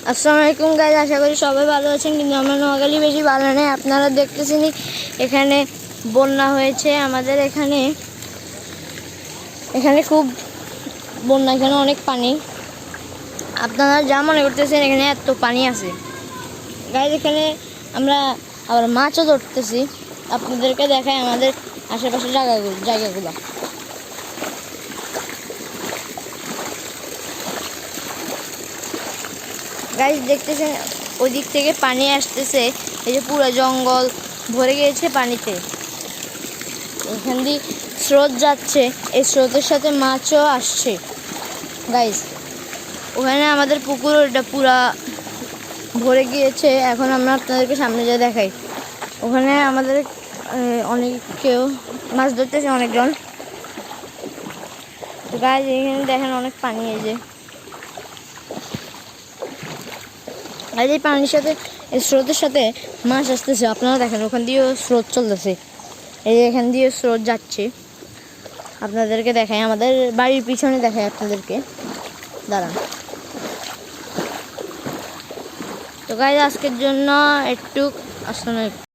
আসসালামু আলাইকুম গাইজ, আশা করি সবাই ভালো আছেন। কিন্তু আমরা নোয়াখালী বেশি ভালো নেই। আপনারা দেখতেছেন এখানে বন্যা হয়েছে আমাদের এখানে খুব বন্যা, এখানে অনেক পানি। আপনারা যা মনে করতেছেন এখানে এত পানি আছে গাইজ। এখানে আমরা আবার মাছও ধরতেছি, আপনাদেরকে দেখাই আমাদের আশেপাশের জায়গাগুলো। গাইজ দেখতেছেন ওই দিক থেকে পানি আসতেছে, এই যে পুরো জঙ্গল ভরে গিয়েছে পানিতে। এখান দিয়ে স্রোত যাচ্ছে, এই স্রোতের সাথে মাছও আসছে গাইজ। ওখানে আমাদের পুকুর ওটা পুরা ভরে গিয়েছে। এখন আমরা আপনাদেরকে সামনে যা দেখাই, ওখানে আমাদের কেউ মাছ ধরতেছে, অনেকজন। গাইজ এখানে দেখেন অনেক পানি, এই যে আর এই পানির সাথে এই স্রোতের সাথে মাছ আসতেছে। আপনারা দেখেন ওখান দিয়েও স্রোত চলতেছে, এই যে এখান দিয়ে স্রোত যাচ্ছে। আপনাদেরকে দেখাই, আমাদের বাড়ির পিছনে দেখাই আপনাদেরকে, দাঁড়ান। তো গাইজ আজকের জন্য একটু আসলে